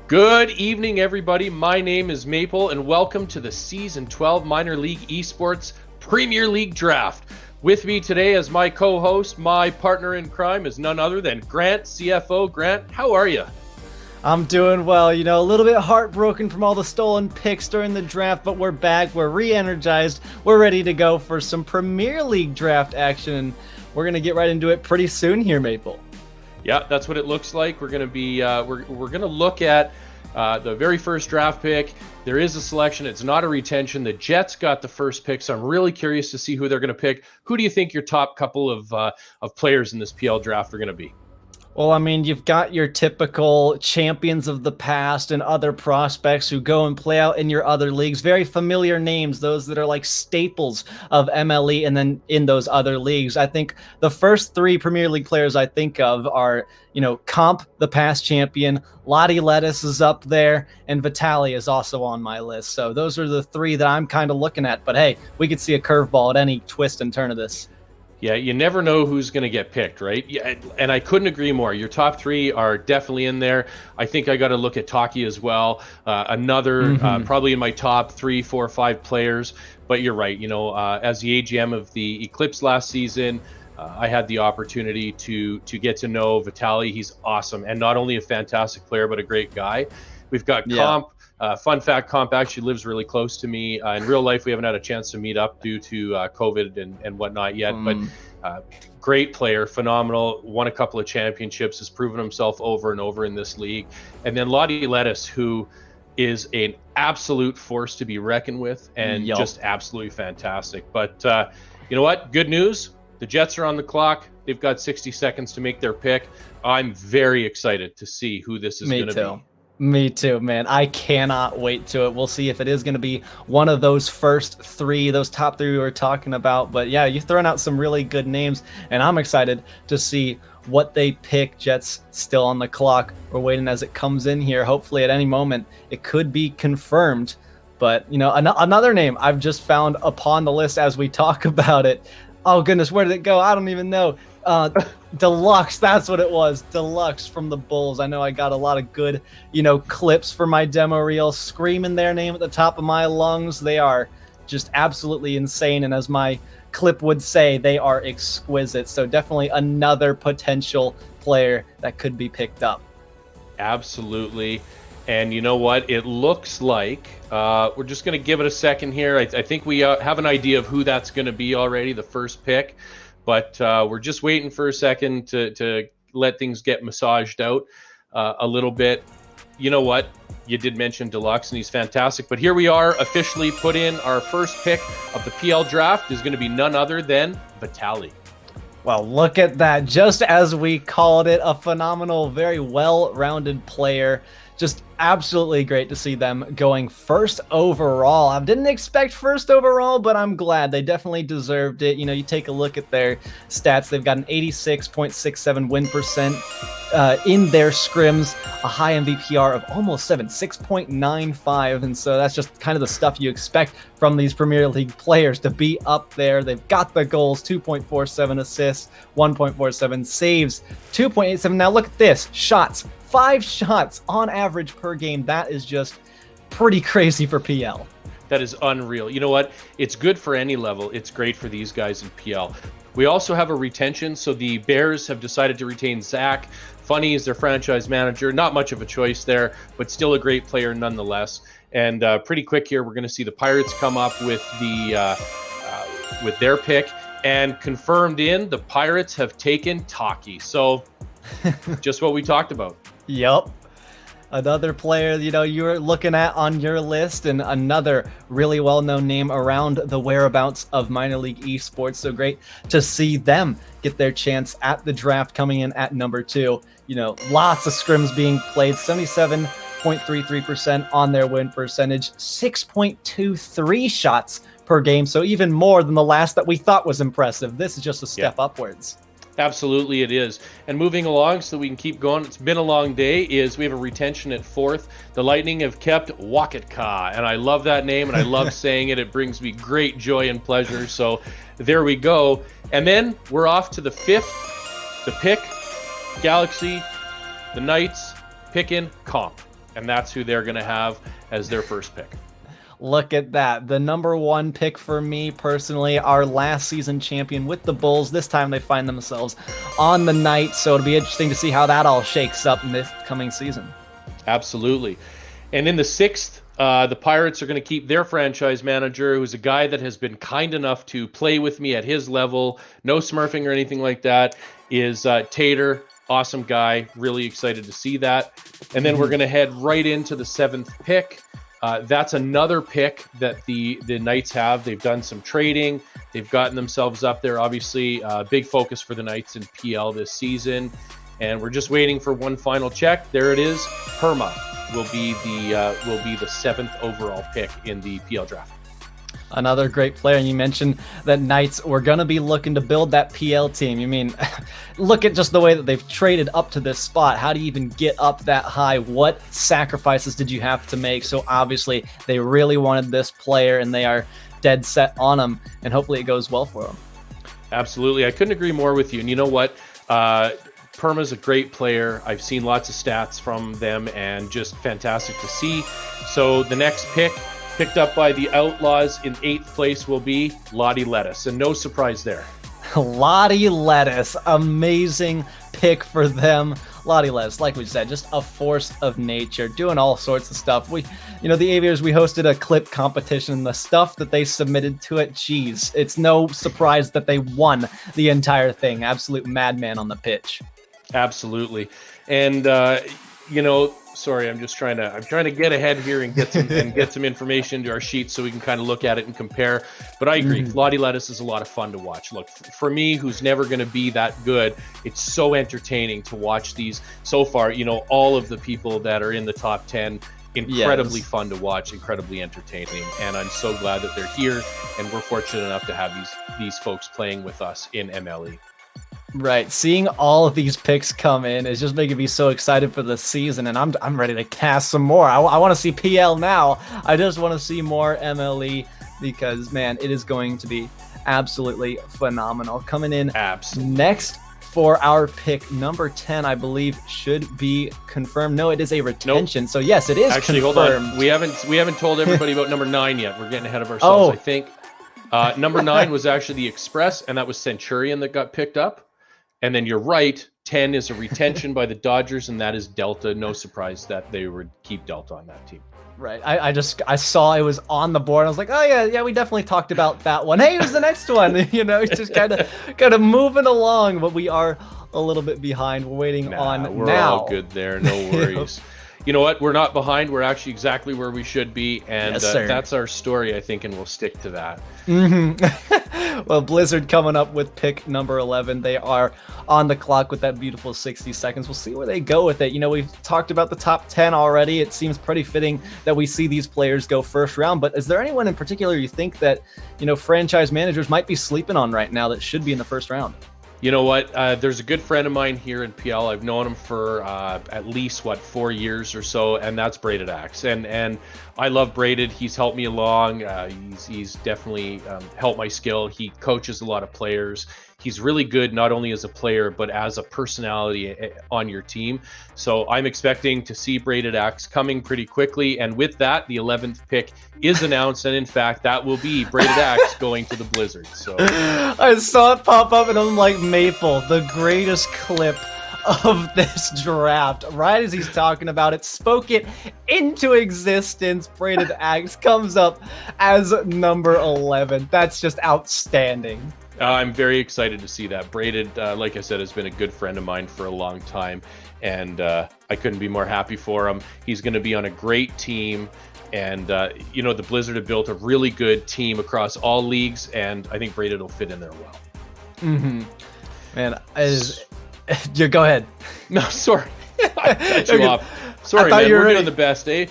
Good evening, everybody. My name is Maple, and welcome to the Season 12 Minor League Esports Premier League Draft. With me today as my co-host, my partner in crime, is none other than Grant, CFO. Grant, how are you? I'm doing well, a little bit heartbroken from all the stolen picks during the draft, but we're back, we're re-energized, we're ready to go for some Premier League draft action, and we're going to get right into it pretty soon here, Maple. Yeah, that's what it looks like. We're going to be we're going to look at the very first draft pick. There is a selection. It's not a retention. The Jets got the first pick, so I'm really curious to see who they're going to pick. Who do you think your top couple of players in this PL draft are going to be? Well, you've got your typical champions of the past and other prospects who go and play out in your other leagues. Very familiar names, those that are like staples of MLE and then in those other leagues. I think the first three Premier League players I think of are, Comp, the past champion, Lottie Lettuce is up there, and Vitaly is also on my list. So those are the three that I'm kind of looking at. But hey, we could see a curveball at any twist and turn of this. Yeah, you never know who's going to get picked, right? Yeah, and I couldn't agree more. Your top three are definitely in there. I think I got to look at Taki as well. Probably in my top 3, 4, 5 players. But you're right. As the AGM of the Eclipse last season, I had the opportunity to get to know Vitaly. He's awesome, and not only a fantastic player, but a great guy. We've got Comp. Fun fact, Comp actually lives really close to me. In real life, we haven't had a chance to meet up due to COVID and whatnot yet, but great player, phenomenal, won a couple of championships, has proven himself over and over in this league. And then Lottie Lettuce, who is an absolute force to be reckoned with and just absolutely fantastic. But you know what? Good news. The Jets are on the clock. They've got 60 seconds to make their pick. I'm very excited to see who this is going to be. Me too, man. I cannot wait to it. We'll see if it is going to be one of those first three, those top three we were talking about. But yeah, you've thrown out some really good names, and I'm excited to see what they pick. Jets still on the clock. We're waiting as it comes in here. Hopefully at any moment it could be confirmed. But, another name I've just found upon the list as we talk about it. Oh, goodness, where did it go? I don't even know. Deluxe, that's what it was. Deluxe from the Bulls. I know I got a lot of good, clips for my demo reel, screaming their name at the top of my lungs. They are just absolutely insane. And as my clip would say, they are exquisite. So definitely another potential player that could be picked up. Absolutely. And you know what? It looks like we're just going to give it a second here. I think we have an idea of who that's going to be already, the first pick. But we're just waiting for a second to let things get massaged out a little bit. You know what? You did mention Deluxe, and he's fantastic. But here we are, officially put in our first pick of the PL draft is going to be none other than Vitaly. Well, look at that. Just as we called it, a phenomenal, very well-rounded player. Just absolutely great to see them going first overall. I didn't expect first overall, but I'm glad. They definitely deserved it. You take a look at their stats. They've got an 86.67 win percent in their scrims, a high MVPR of almost 6.95. And so that's just kind of the stuff you expect from these Premier League players to be up there. They've got the goals, 2.47 assists, 1.47 saves, 2.87. Now look at this, shots. 5 shots on average per game. That is just pretty crazy for PL. That is unreal. You know what? It's good for any level. It's great for these guys in PL. We also have a retention. So the Bears have decided to retain Zach. Funny is their franchise manager. Not much of a choice there, but still a great player nonetheless. And pretty quick here, we're going to see the Pirates come up with with their pick. And confirmed in, the Pirates have taken Taki. So just what we talked about. Yep. Another player, you're looking at on your list, and another really well-known name around the whereabouts of minor league esports. So great to see them get their chance at the draft coming in at number 2. Lots of scrims being played, 77.33% on their win percentage, 6.23 shots per game. So even more than the last that we thought was impressive. This is just a step upwards. Absolutely it is. And moving along so we can keep going, it's been a long day, is we have a retention at 4th. The Lightning have kept Wakatka, and I love that name, and I love saying it. It brings me great joy and pleasure. So there we go. And then we're off to the 5th, the pick, Galaxy, the Knights, picking Comp. and that's who they're going to have as their first pick. Look at that. The number 1 pick for me personally, our last season champion with the Bulls. This time they find themselves on the Knights, so it'll be interesting to see how that all shakes up in this coming season. Absolutely. And in the 6th, the Pirates are going to keep their franchise manager, who's a guy that has been kind enough to play with me at his level, no smurfing or anything like that, is Tater. Awesome guy. Really excited to see that. And then we're going to head right into the 7th pick. That's another pick that the Knights have. They've done some trading. They've gotten themselves up there. Obviously, big focus for the Knights in PL this season. And we're just waiting for one final check. There it is. Perma will be the 7th overall pick in the PL draft. Another great player. And you mentioned that Knights were going to be looking to build that PL team. You mean, look at just the way that they've traded up to this spot. How do you even get up that high? What sacrifices did you have to make? So obviously they really wanted this player and they are dead set on him, and hopefully it goes well for them. Absolutely. I couldn't agree more with you. And you know what? Perma's a great player. I've seen lots of stats from them and just fantastic to see. So the next pick, picked up by the Outlaws in 8th place, will be Lottie Lettuce, and no surprise there. Lottie Lettuce, amazing pick for them. Lottie Lettuce, like we said, just a force of nature, doing all sorts of stuff. The Aviators, we hosted a clip competition. The stuff that they submitted to it, geez, it's no surprise that they won the entire thing. Absolute madman on the pitch. Absolutely, and sorry, I'm trying to get ahead here and get some information to our sheet so we can kind of look at it and compare. But I agree, Lottie Lettuce is a lot of fun to watch. Look, for me, who's never going to be that good, it's so entertaining to watch these. So far, all of the people that are in the top 10, incredibly fun to watch, incredibly entertaining, and I'm so glad that they're here, and we're fortunate enough to have these folks playing with us in MLE. Right, seeing all of these picks come in is just making me so excited for the season, and I'm ready to cast some more. I want to see PL now. I just want to see more MLE because, man, it is going to be absolutely phenomenal. Coming in next for our pick, number 10, I believe, should be confirmed. No, it is a retention. Nope. So yes, it is actually confirmed. Hold on. We haven't told everybody about number 9 yet. We're getting ahead of ourselves. I think number 9 was actually the Express, and that was Centurion that got picked up. And then you're right, 10 is a retention by the Dodgers, and that is Delta. No surprise that they would keep Delta on that team. Right. I saw it was on the board. I was like, oh yeah, we definitely talked about that one. Hey, who's the next one? It's just kind of moving along, but we are a little bit behind. We're waiting on we're now. All good there. No worries. You know what? We're not behind. We're actually exactly where we should be, and that's our story, I think, and we'll stick to that. Well, Blizzard coming up with pick number 11. They are on the clock with that beautiful 60 seconds. We'll see where they go with it. We've talked about the top 10 already. It seems pretty fitting that we see these players go first round, but is there anyone in particular you think that, franchise managers might be sleeping on right now that should be in the first round? You know what? There's a good friend of mine here in PL. I've known him for at least 4 years or so, and that's Braided Axe. And I love Braided. He's helped me along. He's definitely helped my skill. He coaches a lot of players. He's really good not only as a player but as a personality on your team. So I'm expecting to see Braided Axe coming pretty quickly. And with that, the 11th pick is announced, and in fact, that will be Braided Axe going to the Blizzard. So I saw it pop up, and I'm like, Maple, the greatest clip of this draft. Right as he's talking about it, spoke it into existence. Braided Axe comes up as number 11. That's just outstanding. I'm very excited to see that. Braided, like I said, has been a good friend of mine for a long time, and I couldn't be more happy for him. He's going to be on a great team, and the Blizzard have built a really good team across all leagues, and I think Braided will fit in there well. Man, you go ahead. No, sorry. I cut you off. Sorry, man. We're doing the best, eh?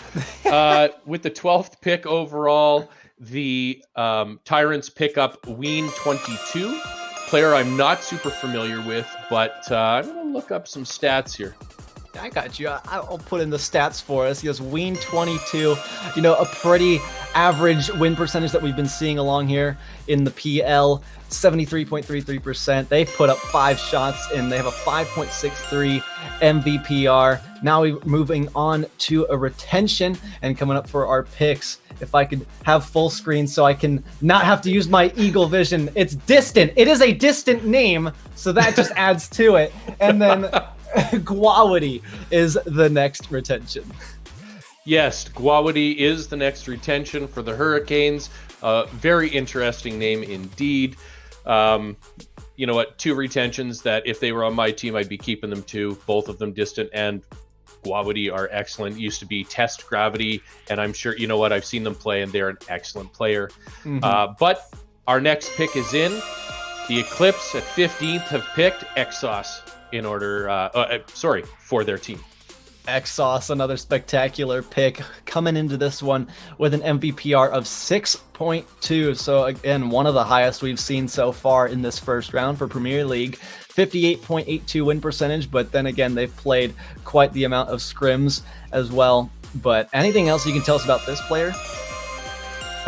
With the 12th pick overall, the Tyrants pick up Ween 22, player I'm not super familiar with, but I'm going to look up some stats here. I got you. I'll put in the stats for us. He has Ween 22, a pretty average win percentage that we've been seeing along here in the PL, 73.33%. They've put up 5 shots and they have a 5.63 MVPR. Now we're moving on to a retention and coming up for our picks. If I could have full screen so I can not have to use my eagle vision. It's distant. It is a distant name, so that just adds to it. And then Guawadi is the next retention. Yes, Guawadi is the next retention for the Hurricanes. Very interesting name indeed. You know what? 2 retentions that if they were on my team, I'd be keeping them too. Both of them distant and Guawadi are excellent. Used to be Test Gravity, and I'm sure, you know what, I've seen them play, and they're an excellent player. But our next pick is in. The Eclipse at 15th have picked Exos in order, for their team. Exos, another spectacular pick, coming into this one with an MVPR of 6.2. So again, one of the highest we've seen so far in this first round for Premier League. 58.82 win percentage, but then again, they've played quite the amount of scrims as well. But anything else you can tell us about this player?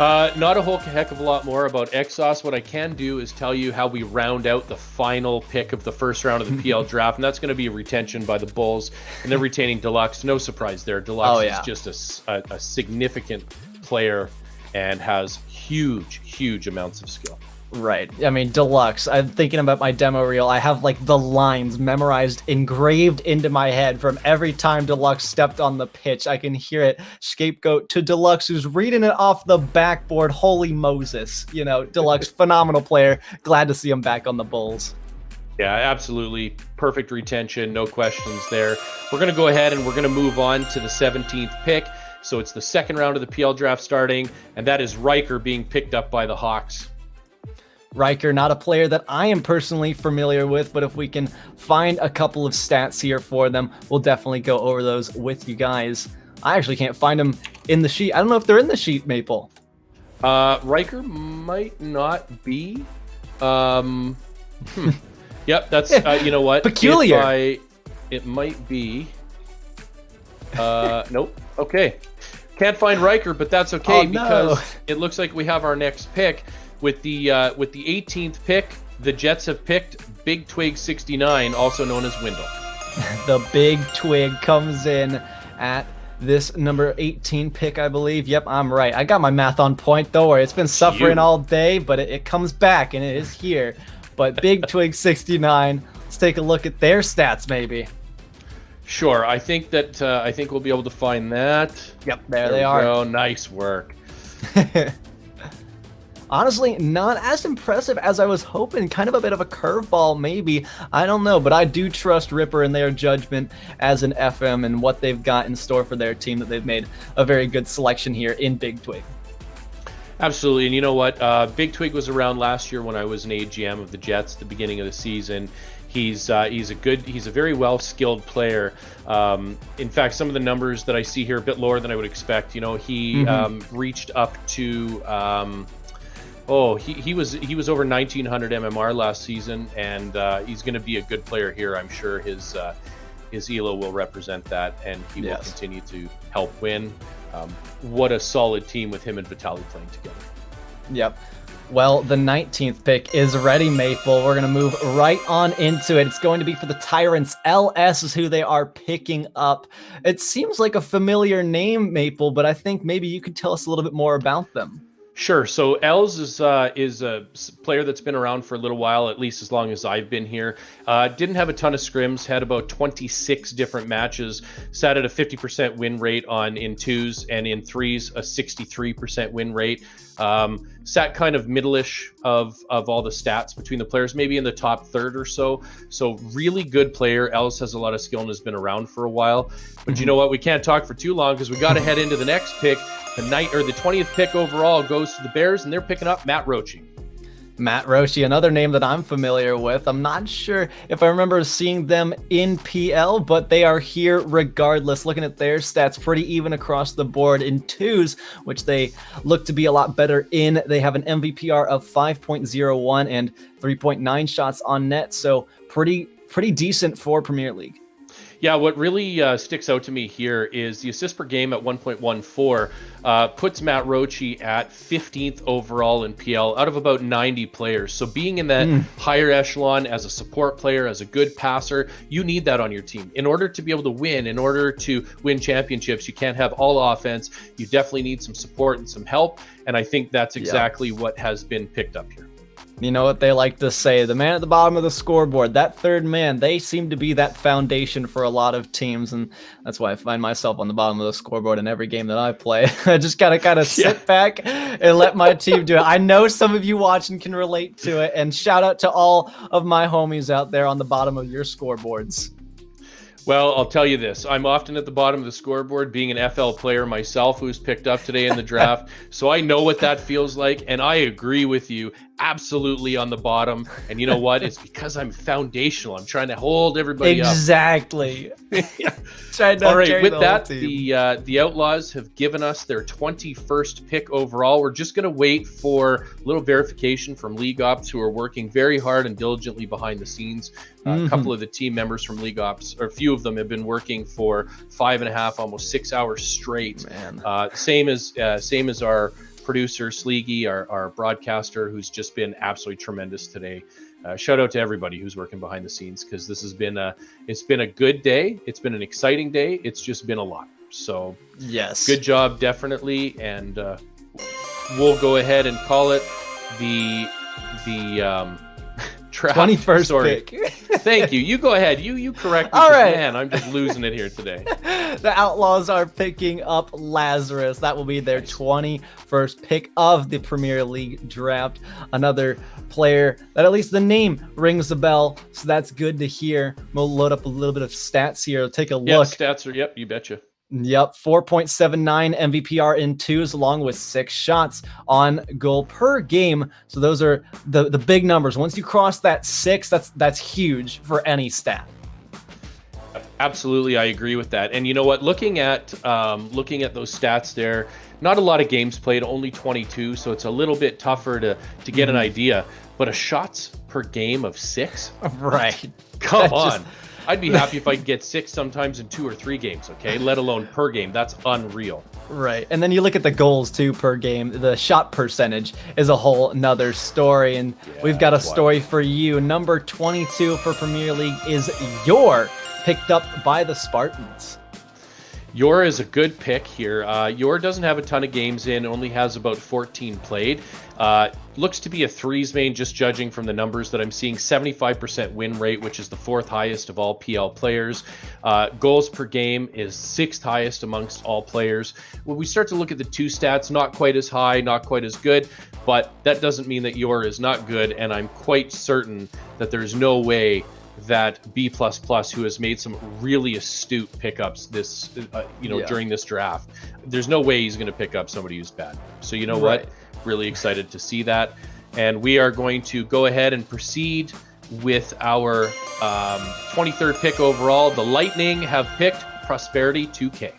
Not a whole heck of a lot more about Exos. What I can do is tell you how we round out the final pick of the first round of the PL draft, and that's going to be a retention by the Bulls, and they're retaining Deluxe. No surprise there. Deluxe is just a significant player and has huge amounts of skill. Right. I mean, Deluxe. I'm thinking about my demo reel. I have like the lines memorized, engraved into my head from every time Deluxe stepped on the pitch. I can hear it. Scapegoat to Deluxe, who's reading it off the backboard. Holy Moses. Deluxe, phenomenal player. Glad to see him back on the Bulls. Yeah, absolutely. Perfect retention. No questions there. We're going to go ahead and we're going to move on to the 17th pick. So it's the second round of the PL draft starting, and that is Riker being picked up by the Hawks. Riker, not a player that I am personally familiar with, but if we can find a couple of stats here for them, we'll definitely go over those with you guys. I actually can't find them in the sheet. I don't know if they're in the sheet, Maple. Riker might not be. Yep, that's, you know what? Peculiar. It might be. Nope. Okay. Can't find Riker, but that's okay because it looks like we have our next pick. With the 18th pick, the Jets have picked Big Twig 69, also known as Wendell. The Big Twig comes in at this number 18 pick, I believe. Yep, I'm right. I got my math on point. Don't worry. It's been suffering all day, but it comes back, and it is here. But Big Twig 69, let's take a look at their stats, maybe. Sure. I think we'll be able to find that. Yep, there they are. Oh, nice work. Honestly, not as impressive as I was hoping. Kind of a bit of a curveball, maybe. I don't know, but I do trust Ripper and their judgment as an FM and what they've got in store for their team, that they've made a very good selection here in Big Twig. Absolutely, and you know what? Big Twig was around last year when I was an AGM of the Jets at the beginning of the season. He's a very well-skilled player. In fact, some of the numbers that I see here are a bit lower than I would expect. He reached up to... he was over 1900 MMR last season, and he's going to be a good player here. I'm sure his ELO will represent that, and he will continue to help win. What a solid team with him and Vitaly playing together. Yep. Well, the 19th pick is ready, Maple. We're going to move right on into it. It's going to be for the Tyrants. LS is who they are picking up. It seems like a familiar name, Maple, but I think maybe you could tell us a little bit more about them. Sure. So Els is a player that's been around for a little while, at least as long as I've been here. Didn't have a ton of scrims, had about 26 different matches, sat at a 50% win rate in twos, and in threes, a 63% win rate. Sat kind of middle-ish of all the stats between the players, maybe in the top third or so. So really good player. Els has a lot of skill and has been around for a while. But you know what? We can't talk for too long because we got to head into the next pick. The 20th pick overall goes to the Bears, and they're picking up Matt Roche. Matt Roche, another name that I'm familiar with. I'm not sure if I remember seeing them in PL, but they are here regardless. Looking at their stats, pretty even across the board in twos, which they look to be a lot better in. They have an MVPR of 5.01 and 3.9 shots on net, so pretty decent for Premier League. Yeah, what really sticks out to me here is the assist per game at 1.14 puts Matt Roche at 15th overall in PL out of about 90 players. So being in that higher echelon as a support player, as a good passer, you need that on your team. In order to be able to win, in order to win championships, you can't have all offense. You definitely need some support and some help. And I think that's exactly what has been picked up here. You know what they like to say, the man at the bottom of the scoreboard, that third man, they seem to be that foundation for a lot of teams, and that's why I find myself on the bottom of the scoreboard in every game that I play. I just gotta kind of sit back and let my team do it. I know some of you watching can relate to it, and shout out to all of my homies out there on the bottom of your scoreboards. Well, I'll tell you this. I'm often at the bottom of the scoreboard, being an FL player myself who's picked up today in the draft. So I know what that feels like, and I agree with you absolutely on the bottom. And you know what? It's because I'm foundational. I'm trying to hold everybody up. Exactly. All right, with that, the Outlaws have given us their 21st pick overall. We're just going to wait for a little verification from League Ops, who are working very hard and diligently behind the scenes. A couple of the team members from League Ops, or a few of them, have been working for 5.5, almost 6 hours straight. Same as our producer Sleegy, our broadcaster, who's just been absolutely tremendous today. Shout out to everybody who's working behind the scenes, because this has been it's been a good day. It's been an exciting day. It's just been a lot. So yes, good job, definitely. And we'll go ahead and call it the 21st pick. Thank you. You go ahead. You correct me. All right. Man, I'm just losing it here today. The Outlaws are picking up Lazarus. That will be their 21st pick of the Premier League draft. Another player that at least the name rings a bell, so that's good to hear. We'll load up a little bit of stats here. Take a look. Stats are, you betcha. Yep, 4.79 MVPR in twos, along with 6 shots on goal per game. So those are the big numbers. Once you cross that 6, that's huge for any stat. Absolutely, I agree with that. And you know what? Looking at those stats there, not a lot of games played, only 22, so it's a little bit tougher to get an idea. But a shots per game of 6, right? Come on. I'd be happy if I could get 6 sometimes in 2 or 3 games, okay? Let alone per game. That's unreal. Right. And then you look at the goals, too, per game. The shot percentage is a whole nother story. And we've got a story for you. Number 22 for Premier League is Yor, picked up by the Spartans. Yor is a good pick here. Yor doesn't have a ton of games in, only has about 14 played. Looks to be a threes main, just judging from the numbers that I'm seeing. 75% win rate, which is the 4th highest of all PL players. Goals per game is 6th highest amongst all players. When we start to look at the 2 stats, not quite as high, not quite as good, but that doesn't mean that Yor is not good, and I'm quite certain that there's no way that B++, who has made some really astute pickups this, during this draft, there's no way he's going to pick up somebody who's bad. So you know what? Really excited to see that. And we are going to go ahead and proceed with our 23rd pick overall. The Lightning have picked Prosperity 2K.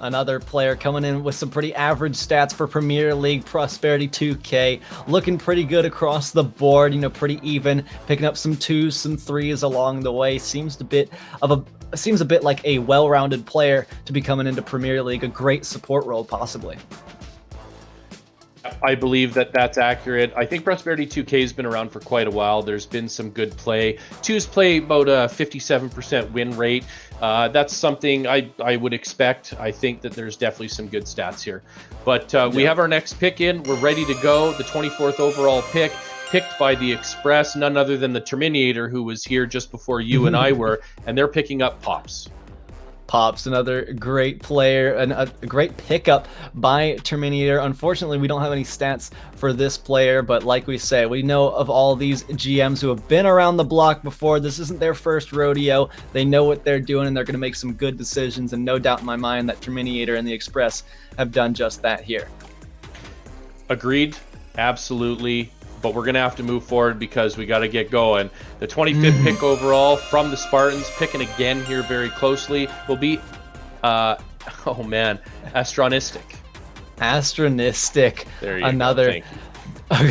Another player coming in with some pretty average stats for Premier League. Prosperity 2K, looking pretty good across the board, pretty even, picking up some 2s, some 3s along the way. Seems a bit like a well-rounded player to be coming into Premier League, a great support role possibly. I believe that that's accurate. I think Prosperity 2K has been around for quite a while. There's been some good play. 2s play about a 57% win rate. That's something I would expect. I think that there's definitely some good stats here. But we have our next pick in. We're ready to go. The 24th overall pick, picked by the Express, none other than the Terminator, who was here just before you and I were, and they're picking up Pops. Pops, another great player, and a great pickup by Terminator. Unfortunately, we don't have any stats for this player, but like we say, we know of all these GMs who have been around the block before. This isn't their first rodeo. They know what they're doing, and they're going to make some good decisions, and no doubt in my mind that Terminator and the Express have done just that here. Agreed. Absolutely. But we're going to have to move forward because we got to get going. The 25th pick overall from the Spartans, picking again here very closely, will be, Astronistic. Astronistic. There you Another go.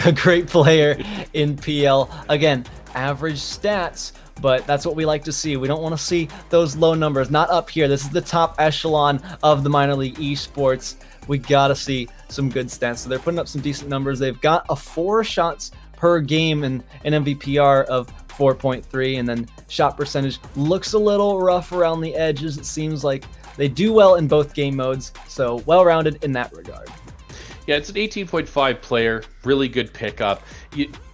a great player in PL. Again, average stats but that's what we like to see. We don't want to see those low numbers, not up here. This is the top echelon of the minor league esports. We got to see some good stats. So they're putting up some decent numbers. They've got a 4 shots per game and an MVPR of 4.3, and then shot percentage looks a little rough around the edges. It seems like they do well in both game modes, so well-rounded in that regard. Yeah, it's an 18.5 player, really good pickup.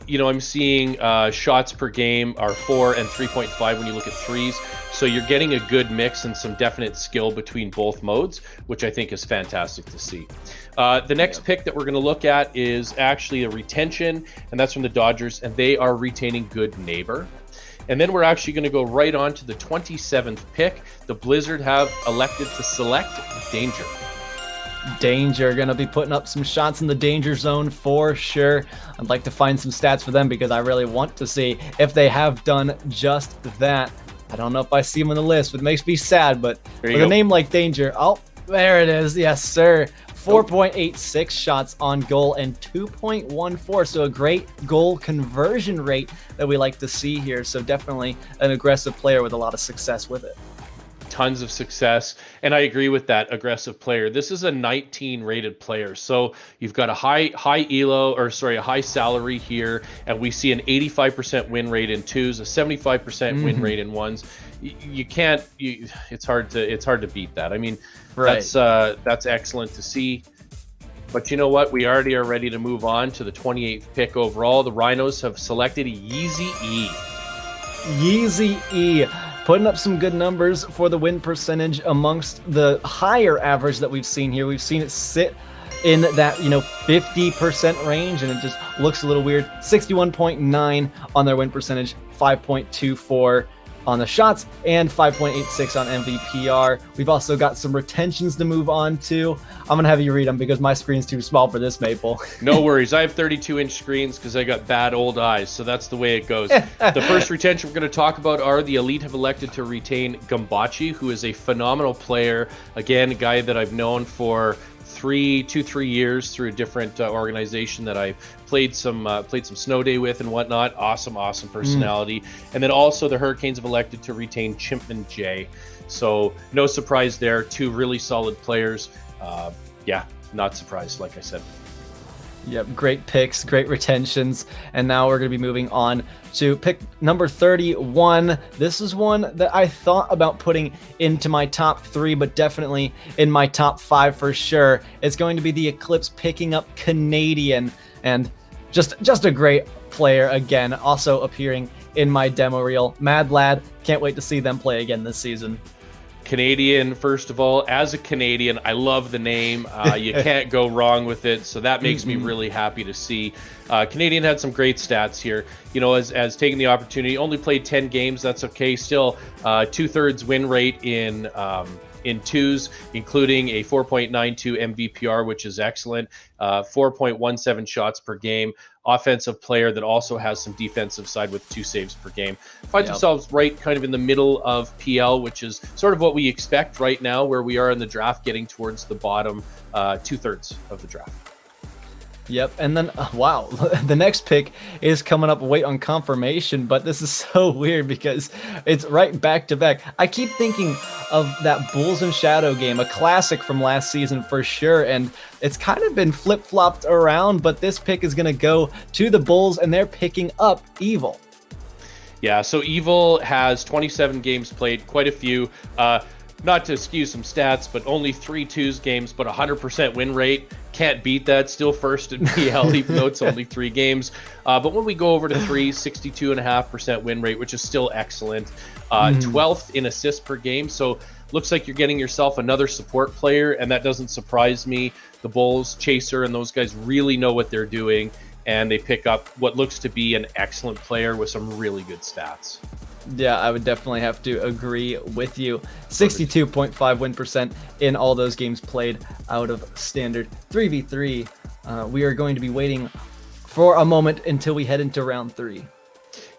You know, I'm seeing shots per game are 4 and 3.5 when you look at threes. So you're getting a good mix and some definite skill between both modes, which I think is fantastic to see. The next pick that we're going to look at is actually a retention, and that's from the Dodgers, and they are retaining Good Neighbor. And then we're actually going to go right on to the 27th pick. The Blizzard have elected to select Danger. Danger going to be putting up some shots in the danger zone for sure. I'd like to find some stats for them because I really want to see if they have done just that. I don't know if I see them on the list, but it makes me sad, but with a name like Danger, oh, there it is. Yes, sir. 4.86 shots on goal and 2.14, so a great goal conversion rate that we like to see here. So definitely an aggressive player with a lot of success with it. Tons of success, and I agree with that aggressive player. This is a 19 rated player, so you've got a high salary here, and we see an 85% win rate in twos, a 75% win rate in ones. It's hard to beat that. I mean, right. That's excellent to see. But you know what? We already are ready to move on to the 28th pick overall. The Rhinos have selected Yeezy E. Yeezy E. Putting up some good numbers for the win percentage amongst the higher average that we've seen here. We've seen it sit in that 50% range, and it just looks a little weird. 61.9 on their win percentage, 5.24 on the shots, and 5.86 on MVPR. We've also got some retentions to move on to. I'm going to have you read them because my screen's too small for this, Maple. No worries. I have 32-inch screens because I got bad old eyes, so that's the way it goes. The first retention we're going to talk about are the Elite have elected to retain Gumbachi, who is a phenomenal player. Again, a guy that I've known for 3 years through a different organization that I played some snow day with and whatnot. Awesome personality. And then also the Hurricanes have elected to retain Chimpman J. So no surprise there. 2 really solid players. Yeah, not surprised, like I said. Yep, great picks, great retentions. And now we're going to be moving on to pick number 31. This is one that I thought about putting into my top 3, but definitely in my top 5 for sure. It's going to be the Eclipse picking up Canadian, and just a great player again, also appearing in my demo reel. Mad Lad, can't wait to see them play again this season. Canadian, first of all, as a Canadian, I love the name. You can't go wrong with it, so that makes me really happy to see. Canadian had some great stats here. You know, as taking the opportunity, only played 10 games. That's okay. Still, 2/3 win rate in twos, including a 4.92 MVPR, which is excellent. 4.17 shots per game. Offensive player that also has some defensive side with 2 saves per game. Finds themselves right kind of in the middle of PL, which is sort of what we expect right now, where we are in the draft, getting towards the bottom 2/3 of the draft. Yep, and then, wow, the next pick is coming up, wait on confirmation, but this is so weird because it's right back to back. I keep thinking of that Bulls and Shadow game, a classic from last season for sure, and it's kind of been flip-flopped around, but this pick is going to go to the Bulls, and they're picking up Evil. Yeah, so Evil has 27 games played, quite a few. Not to skew some stats, but only 3 twos games, but 100% win rate. Can't beat that. Still first in PL, even though it's only 3 games. But when we go over to 3s, 62.5% win rate, which is still excellent. 12th in assists per game. So looks like you're getting yourself another support player, and that doesn't surprise me. The Bulls, Chaser, and those guys really know what they're doing, and they pick up what looks to be an excellent player with some really good stats. Yeah, I would definitely have to agree with you. 62.5 win percent in all those games played out of standard 3v3. We are going to be waiting for a moment until we head into round 3.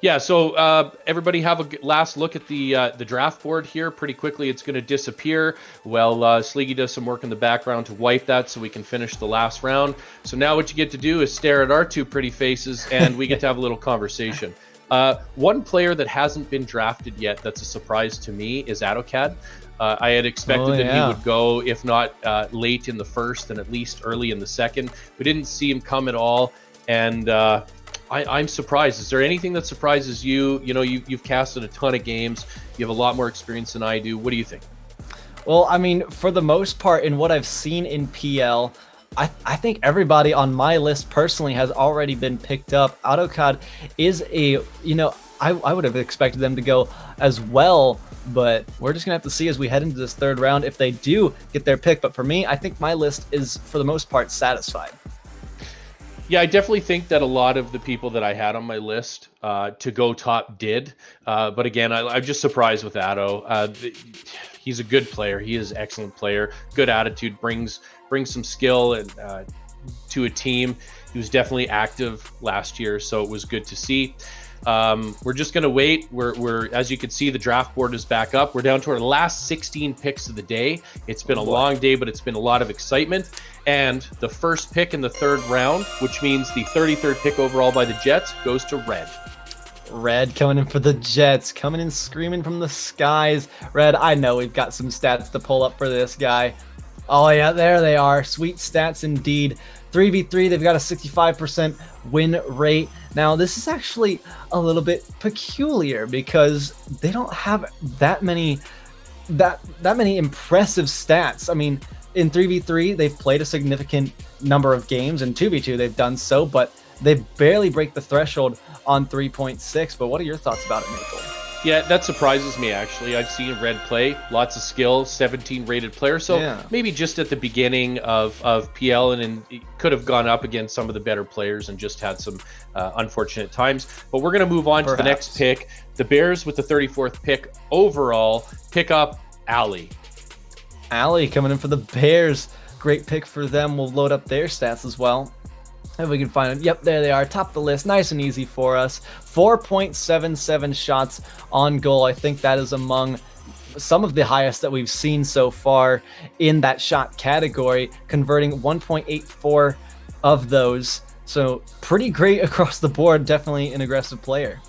Yeah, so everybody have a last look at the draft board here. Pretty quickly, it's going to disappear. Well, Sleegy does some work in the background to wipe that so we can finish the last round. So now what you get to do is stare at our 2 pretty faces, and we get to have a little conversation. One player that hasn't been drafted yet that's a surprise to me is AutoCAD. I had expected that he would go, if not late in the first, then at least early in the second. We didn't see him come at all, and I'm surprised. Is there anything that surprises you? You know, you've casted a ton of games. You have a lot more experience than I do. What do you think? Well, I mean, for the most part, in what I've seen in PL, I think everybody on my list personally has already been picked up. AutoCAD is a, you know, I would have expected them to go as well, but we're just gonna have to see as we head into this third round if they do get their pick. But for me, I think my list is for the most part satisfied. Yeah, I definitely think that a lot of the people that I had on my list to go top did. But again, I'm just surprised with Addo. He's a good player. He is an excellent player. Good attitude, brings some skill and to a team. He was definitely active last year, so it was good to see. We're just going to wait. We're as you can see, the draft board is back up. We're down to our last 16 picks of the day. It's been a long day, but it's been a lot of excitement. And the first pick in the third round, which means the 33rd pick overall by the Jets, goes to Red. Red coming in for the Jets, coming in screaming from the skies. Red, I know we've got some stats to pull up for this guy. Oh yeah, there they are. Sweet stats indeed. 3v3, they've got a 65% win rate. Now, this is actually a little bit peculiar because they don't have that many impressive stats. I mean, in 3v3, they've played a significant number of games. In 2v2, they've done so, but they barely break the threshold on 3.6. But what are your thoughts about it, Maple? Yeah, that surprises me, actually. I've seen Red play, lots of skill, 17 rated player. So maybe just at the beginning of PL, and it could have gone up against some of the better players and just had some unfortunate times. But we're going to move on to the next pick. The Bears with the 34th pick overall pick up Ali. Ali coming in for the Bears. Great pick for them. We'll load up their stats as well. If we can find them. Yep, there they are. Top of the list. Nice and easy for us. 4.77 shots on goal. I think that is among some of the highest that we've seen so far in that shot category, converting 1.84 of those. So pretty great across the board. Definitely an aggressive player.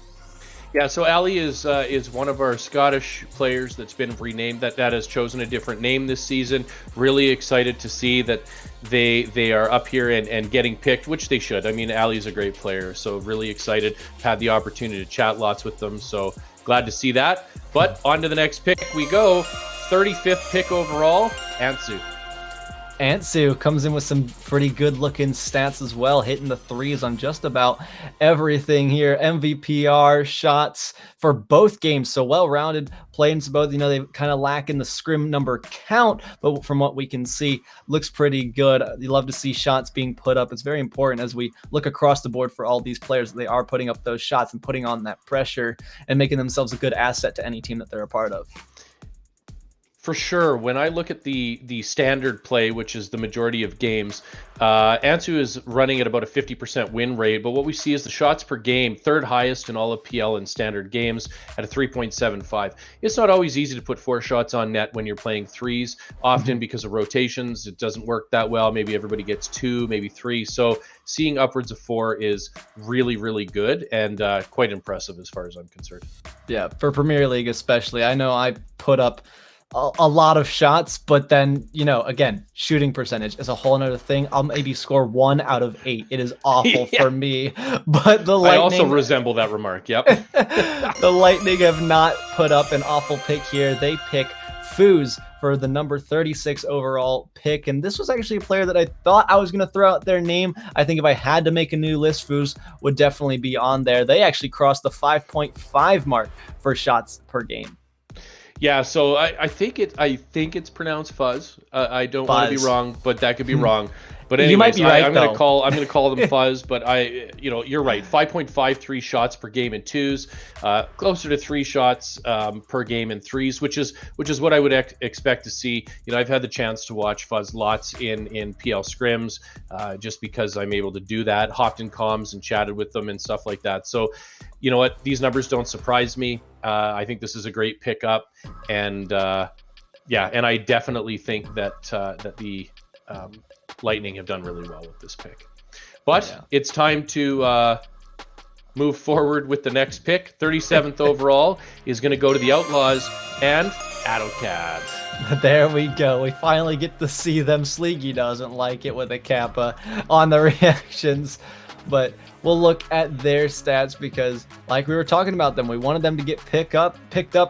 Yeah, so Ali is one of our Scottish players that's been renamed, that has chosen a different name this season. Really excited to see that they are up here and getting picked, which they should. I mean, Ali's a great player, so really excited. Had the opportunity to chat lots with them, so glad to see that. But on to the next pick we go. 35th pick overall, Antsu. Antsu comes in with some pretty good looking stats as well, hitting the threes on just about everything here. MVPR shots for both games, so well-rounded playing to both. You know, they kind of lack in the scrim number count, but from what we can see, looks pretty good. You love to see shots being put up. It's very important as we look across the board for all these players that they are putting up those shots and putting on that pressure and making themselves a good asset to any team that they're a part of. For sure, when I look at the standard play, which is the majority of games, Antsu is running at about a 50% win rate, but what we see is the shots per game, third highest in all of PL in standard games at a 3.75. It's not always easy to put 4 shots on net when you're playing threes, often because of rotations. It doesn't work that well. Maybe everybody gets 2, maybe 3. So seeing upwards of 4 is really, really good and quite impressive as far as I'm concerned. Yeah, for Premier League especially. I know I put up a lot of shots, but then, you know, again, shooting percentage is a whole nother thing. I'll maybe score 1 out of 8. It is awful for me. But the Lightning, I also resemble that remark. Yep. The Lightning have not put up an awful pick here. They pick Foos for the number 36 overall pick. And this was actually a player that I thought I was going to throw out their name. I think if I had to make a new list, Foos would definitely be on there. They actually crossed the 5.5 mark for shots per game. Yeah, so I think it's pronounced Fuzz. I don't want to be wrong, but that could be wrong. But anyways, you might be right, I'm going to call them Fuzz. But you're right. 5.53 shots per game in twos, closer to 3 shots per game in threes, which is what I would expect to see. You know, I've had the chance to watch Fuzz lots in PL scrims, just because I'm able to do that. Hopped in comms and chatted with them and stuff like that. So, you know what? These numbers don't surprise me. I think this is a great pickup, and and I definitely think that the Lightning have done really well with this pick. But it's time to move forward with the next pick. 37th overall is going to go to the Outlaws and AutoCAD. There we go. We finally get to see them. Sleeky doesn't like it with a Kappa on the reactions. But we'll look at their stats because, like we were talking about them, we wanted them to get picked up,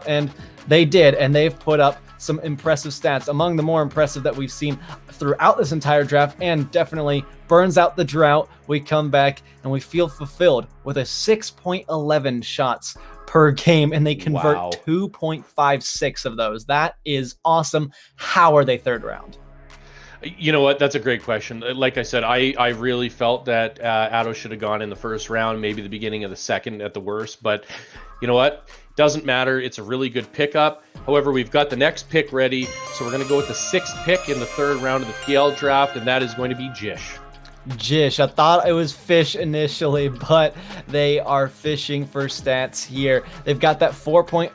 and they did. And they've put up some impressive stats, among the more impressive that we've seen throughout this entire draft, and definitely burns out the drought. We come back and we feel fulfilled with a 6.11 shots per game, and they convert 2.56 of those. That is awesome. How are they third round? You know what? That's a great question. Like I said, I really felt that Addo should have gone in the first round, maybe the beginning of the second at the worst. But you know what? Doesn't matter. It's a really good pickup. However, we've got the next pick ready. So we're going to go with the 6th pick in the 3rd round of the PL draft, and that is going to be Jish. Jish. I thought it was Fish initially, but they are fishing for stats here. They've got that 4.09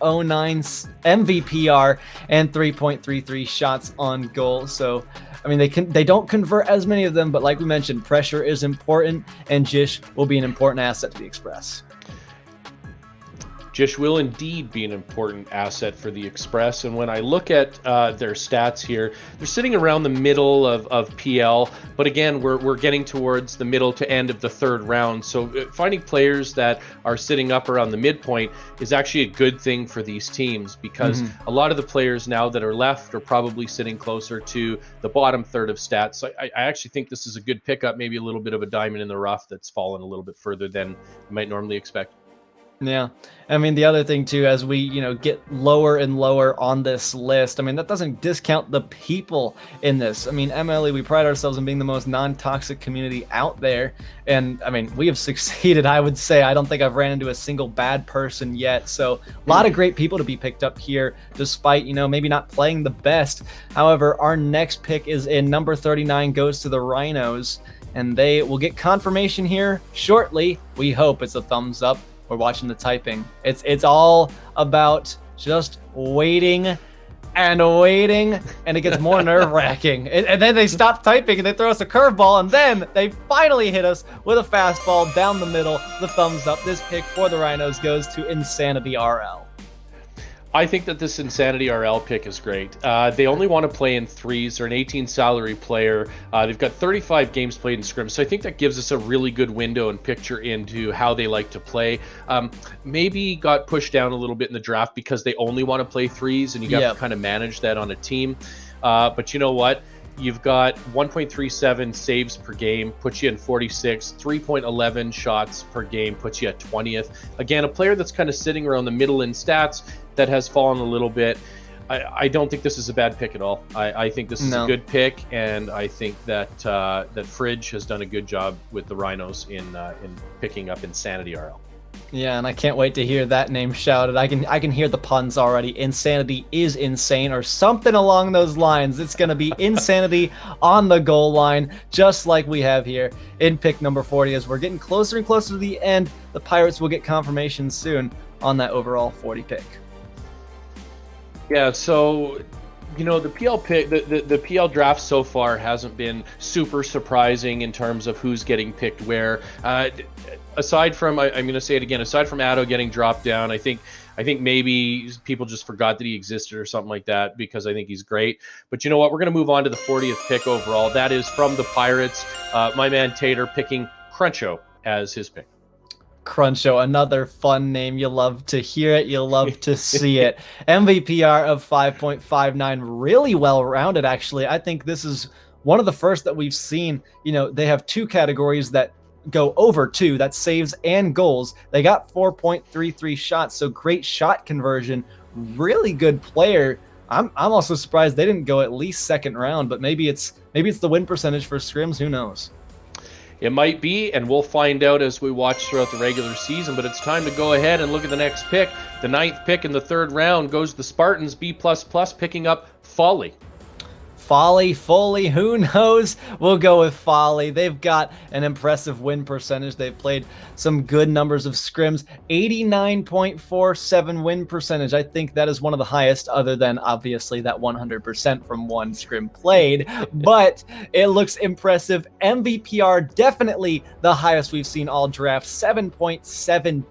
MVPR and 3.33 shots on goal. So, I mean, they don't convert as many of them, but like we mentioned, pressure is important, and Jish will be an important asset to the Express. Jish will indeed be an important asset for the Express. And when I look at their stats here, they're sitting around the middle of PL. But again, we're getting towards the middle to end of the 3rd round. So finding players that are sitting up around the midpoint is actually a good thing for these teams, because a lot of the players now that are left are probably sitting closer to the bottom third of stats. So I actually think this is a good pickup, maybe a little bit of a diamond in the rough that's fallen a little bit further than you might normally expect. Yeah. I mean, the other thing too, as we, get lower and lower on this list, I mean, that doesn't discount the people in this. I mean, MLE, we pride ourselves in being the most non-toxic community out there. And I mean, we have succeeded, I would say. I don't think I've ran into a single bad person yet. So a lot of great people to be picked up here, despite, maybe not playing the best. However, our next pick is in number 39, goes to the Rhinos, and they will get confirmation here shortly. We hope it's a thumbs up. We're watching the typing. It's all about just waiting and waiting, and it gets more nerve-wracking. And then they stop typing and they throw us a curveball, and then they finally hit us with a fastball down the middle. The thumbs up. This pick for the Rhinos goes to Insanity RL. I think that this Insanity RL pick is great. They only want to play in threes. They're an 18 salary player. They've got 35 games played in scrims, so I think that gives us a really good window and picture into how they like to play. Maybe got pushed down a little bit in the draft because they only want to play threes, and you got to kind of manage that on a team. But you know what? You've got 1.37 saves per game, puts you in 46, 3.11 shots per game, puts you at 20th. Again, a player that's kind of sitting around the middle in stats that has fallen a little bit. I don't think this is a bad pick at all. I think this is a good pick, and I think that that Fridge has done a good job with the Rhinos in picking up Insanity RL. Yeah, and I can't wait to hear that name shouted. I can hear the puns already. Insanity is insane, or something along those lines. It's going to be Insanity on the goal line, just like we have here in pick number 40. As we're getting closer and closer to the end, the Pirates will get confirmation soon on that overall 40 pick. Yeah, so the PL pick, the PL draft so far hasn't been super surprising in terms of who's getting picked where. Aside from, I'm going to say it again, aside from Addo getting dropped down, I think maybe people just forgot that he existed or something like that, because I think he's great. But you know what? We're going to move on to the 40th pick overall. That is from the Pirates. My man Tater picking Cruncho as his pick. Cruncho, another fun name. You love to hear it. You love to see it. MVPR of 5.59, really well-rounded, actually. I think this is one of the first that we've seen. They have 2 categories that go over 2, that's saves and goals. They got 4.33 shots, so great shot conversion. Really good player. I'm also surprised they didn't go at least 2nd round, but maybe it's the win percentage for scrims. Who knows? It might be, and we'll find out as we watch throughout the regular season, but it's time to go ahead and look at the next pick. The 9th pick in the 3rd round goes the Spartans, B++, picking up Folly. Folly, Foley, who knows? We'll go with Folly. They've got an impressive win percentage. They've played some good numbers of scrims. 89.47 win percentage. I think that is one of the highest, other than obviously that 100% from one scrim played. But it looks impressive. MVPR, definitely the highest we've seen all draft. 7.72,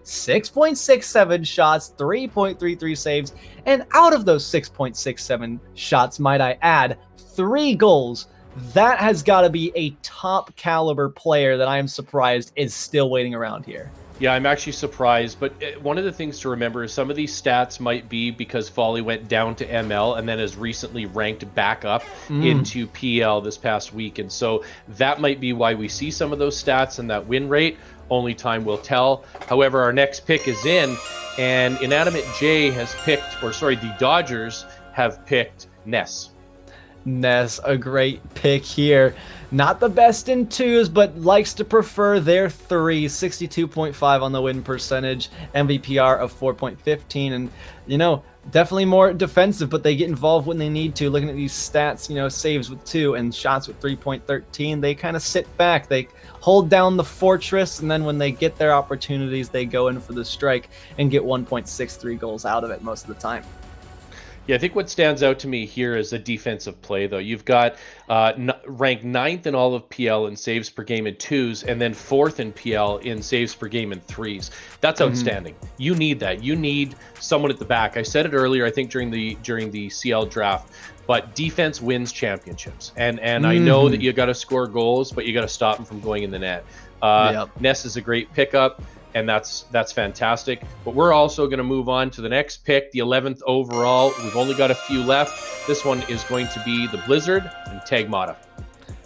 6.67 shots, 3.33 saves. And out of those 6.67 shots, might I add, 3 goals. That has got to be a top caliber player that I am surprised is still waiting around here. Yeah, I'm actually surprised, but one of the things to remember is some of these stats might be because Folly went down to ML and then has recently ranked back up into PL this past week. And so that might be why we see some of those stats and that win rate. Only time will tell. However, our next pick is in, and Inanimate J has picked, or sorry, the Dodgers have picked Ness. Ness, a great pick here. Not the best in twos, but likes to prefer their threes. 62.5 on the win percentage, MVPR of 4.15, and definitely more defensive, but they get involved when they need to. Looking at these stats, saves with 2 and shots with 3.13, they kind of sit back. They hold down the fortress, and then when they get their opportunities, they go in for the strike and get 1.63 goals out of it most of the time. Yeah, I think what stands out to me here is the defensive play, though. You've got ranked 9th in all of PL in saves per game in 2s, and then 4th in PL in saves per game in 3s. That's outstanding. You need that. You need someone at the back. I said it earlier, I think during the CL draft, but defense wins championships. And I know that you got to score goals, but you got to stop them from going in the net. Ness is a great pickup, and that's fantastic. But we're also going to move on to the next pick, the 11th overall. We've only got a few left. This one is going to be the Blizzard and Tag Mata.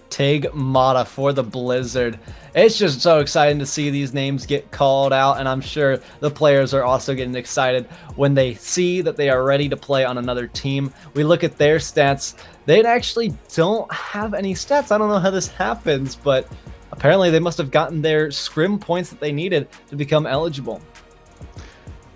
Tag Mata for the Blizzard. It's just so exciting to see these names get called out, and I'm sure the players are also getting excited when they see that they are ready to play on another team. We look at their stats. They actually don't have any stats. I don't know how this happens, but apparently they must have gotten their scrim points that they needed to become eligible.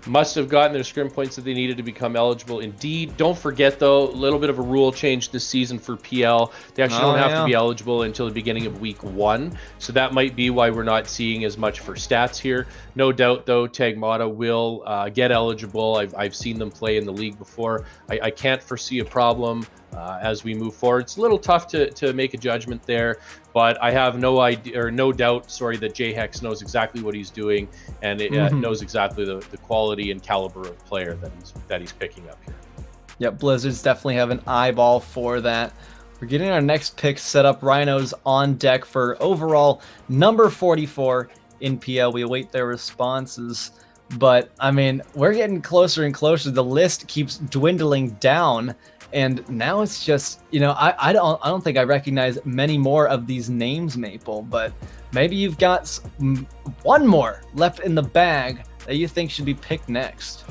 Must have gotten their scrim points that they needed to become eligible. Indeed. Don't forget, though, a little bit of a rule change this season for PL. They actually don't have to be eligible until the beginning of week 1. So that might be why we're not seeing as much for stats here. No doubt, though, Tag Mata will get eligible. I've seen them play in the league before. I can't foresee a problem as we move forward. It's a little tough to make a judgment there, but I have no idea, or no doubt, sorry, that J-Hex knows exactly what he's doing, and it knows exactly the quality and caliber of player that he's picking up here. Yep, Blizzards definitely have an eyeball for that. We're getting our next pick set up. Rhinos on deck for overall number 44 in PL. We await their responses, but I mean, we're getting closer and closer. The list keeps dwindling down. And now it's just, I don't think I recognize many more of these names, Maple, but maybe you've got one more left in the bag that you think should be picked next.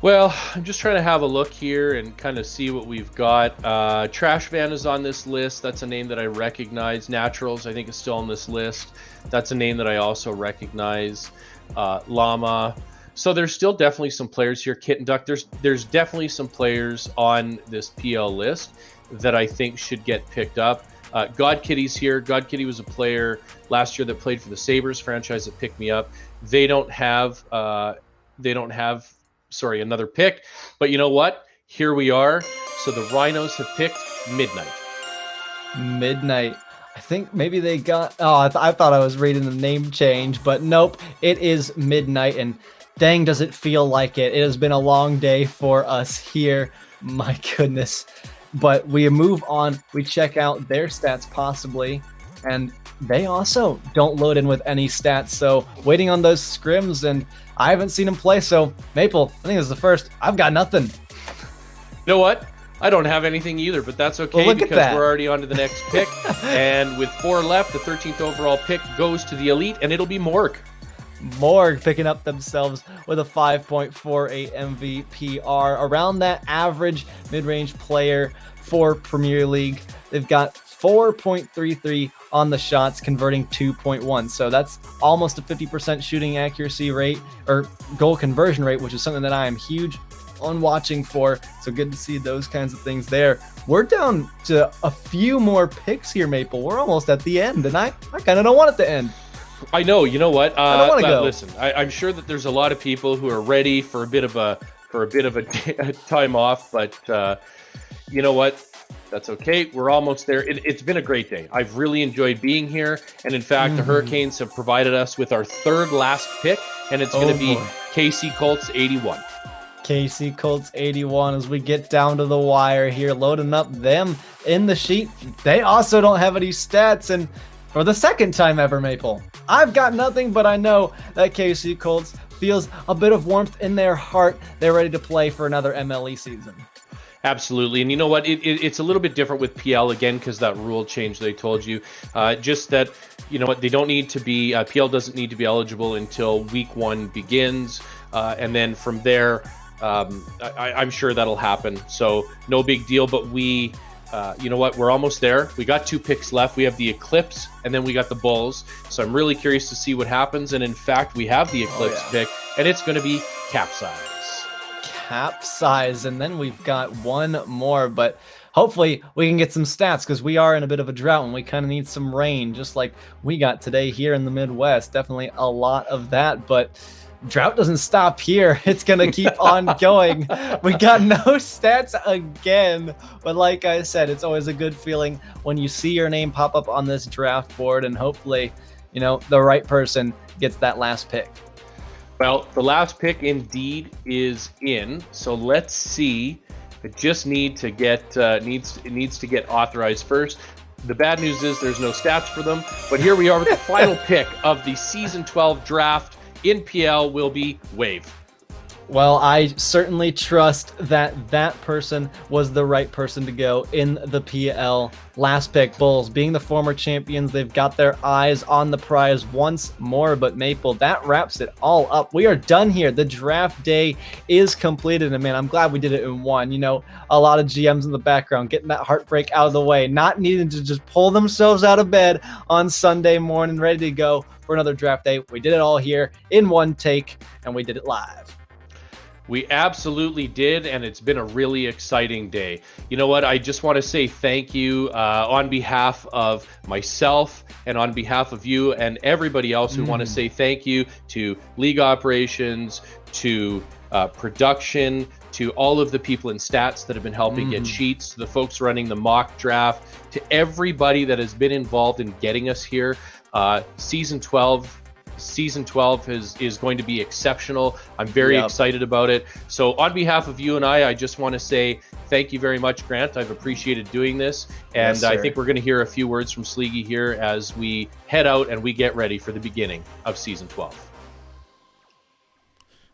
Well, I'm just trying to have a look here and kind of see what we've got. Trash Van is on this list. That's a name that I recognize. Naturals, I think, is still on this list. That's a name that I also recognize. Llama. So there's still definitely some players here. Kit and Duck. There's definitely some players on this PL list that I think should get picked up. God Kitty's here. God Kitty was a player last year that played for the Sabres franchise that picked me up. They don't have another pick, but you know what? Here we are. So the Rhinos have picked Midnight. Midnight. I think maybe they got. Oh, I thought I was reading the name change, but nope. It is Midnight, and dang, does it feel like it. It has been a long day for us here. My goodness. But we move on. We check out their stats possibly, and they also don't load in with any stats. So waiting on those scrims, and I haven't seen them play. So Maple, I think this is the first. I've got nothing. You know what? I don't have anything either, but that's okay because we're already on to the next pick. And with 4 left, the 13th overall pick goes to the Elite, and it'll be Morg. Morg picking up themselves with a 5.48 MVPR, around that average mid-range player for Premier League. They've got 4.33 on the shots, converting 2.1. So that's almost a 50% shooting accuracy rate or goal conversion rate, which is something that I am huge on watching for. So good to see those kinds of things there. We're down to a few more picks here, Maple. We're almost at the end, and I kind of don't want it to end. I know. You know what? I don't want to go. Listen, I'm sure that there's a lot of people who are ready for a bit of a time off, but you know what? That's okay. We're almost there. It's been a great day. I've really enjoyed being here, and in fact, the Hurricanes have provided us with our third last pick, and it's going to be KC Colts 81. KC Colts 81 as we get down to the wire here, loading up them in the sheet. They also don't have any stats, and for the second time ever, Maple, I've got nothing, but I know that KC Colts feels a bit of warmth in their heart. They're ready to play for another MLE season. Absolutely. And you know what? It's a little bit different with PL again because that rule change they told you. Just that, you know what, they don't need to be, PL doesn't need to be eligible until week 1 begins. And then from there, I'm sure that'll happen. So no big deal. But we, you know what, we're almost there. We got 2 picks left. We have the Eclipse and then we got the Bulls. So I'm really curious to see what happens. And in fact, we have the Eclipse pick and it's going to be Capsize. Capsize, and then we've got one more, but hopefully we can get some stats because we are in a bit of a drought and we kind of need some rain just like we got today here in the Midwest. Definitely a lot of that, but drought doesn't stop here. It's gonna keep on going. We got no stats again, but like I said, it's always a good feeling when you see your name pop up on this draft board, and hopefully, you know, the right person gets that last pick. Well, the last pick indeed is in. So let's see. It just needs to get authorized first. The bad news is there's no stats for them. But here we are with the final pick of the season 12 draft in PL will be Wave. Well, I certainly trust that that person was the right person to go in the PL. Last pick, Bulls, being the former champions, they've got their eyes on the prize once more. But Maple, that wraps it all up. We are done here. The draft day is completed. And man, I'm glad we did it in one. You know, a lot of GMs in the background getting that heartbreak out of the way, not needing to just pull themselves out of bed on Sunday morning, ready to go for another draft day. We did it all here in one take, and we did it live. We absolutely did, and it's been a really exciting day. You know what? I just want to say thank you on behalf of myself and on behalf of you and everybody else who want to say thank you to league operations, to production, to all of the people in stats that have been helping get sheets, to the folks running the mock draft, to everybody that has been involved in getting us here. Season 12 is going to be exceptional. I'm very excited about it. So on behalf of you and I just want to say thank you very much, Grant. I've appreciated doing this. And Yes, I sir. think we're going to hear a few words from Sleegy here as we head out and we get ready for the beginning of season 12.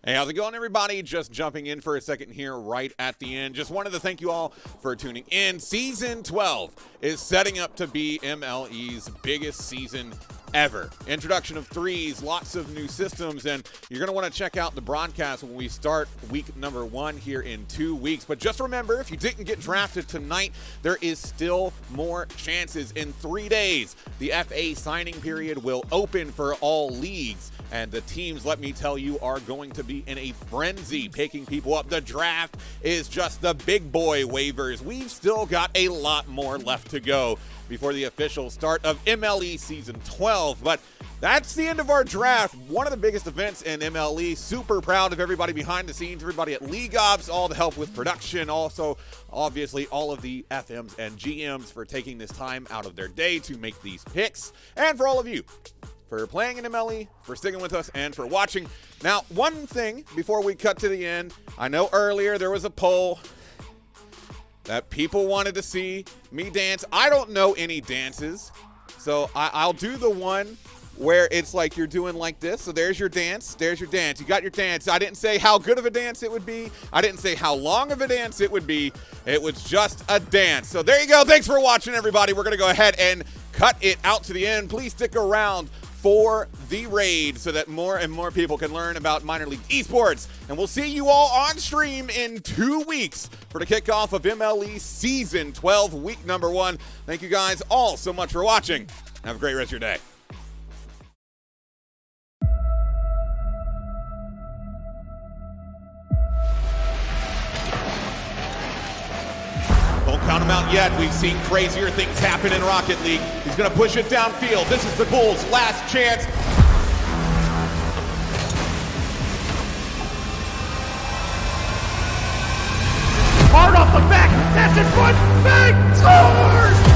Hey, how's it going, everybody? Just jumping in for a second here right at the end. Just wanted to thank you all for tuning in. Season 12 is setting up to be MLE's biggest season ever. Introduction of threes, lots of new systems, and you're going to want to check out the broadcast when we start week number 1 here in 2 weeks. But just remember, if you didn't get drafted tonight, there is still more chances. In 3 days, the FA signing period will open for all leagues, and the teams, let me tell you, are going to be in a frenzy picking people up. The draft is just the big boy waivers. We've still got a lot more left to go before the official start of MLE Season 12. But that's the end of our draft. One of the biggest events in MLE. Super proud of everybody behind the scenes, everybody at League Ops, all the help with production. Also, obviously, all of the FMs and GMs for taking this time out of their day to make these picks. And for all of you for playing in MLE, for sticking with us, and for watching. Now, one thing before we cut to the end, I know earlier there was a poll that people wanted to see me dance. I don't know any dances, so I'll do the one where it's like you're doing like this. So there's your dance. There's your dance. You got your dance. I didn't say how good of a dance it would be. I didn't say how long of a dance it would be. It was just a dance. So there you go. Thanks for watching, everybody. We're going to go ahead and cut it out to the end. Please stick around for the raid so that more and more people can learn about minor league esports. And we'll see you all on stream in 2 weeks for the kickoff of MLE Season 12, week number 1. Thank you guys all so much for watching. Have a great rest of your day. not yet. We've seen crazier things happen in Rocket League. He's going to push it downfield. This is the Bulls' last chance. Hard off the back. That's in front. Bang! Scores!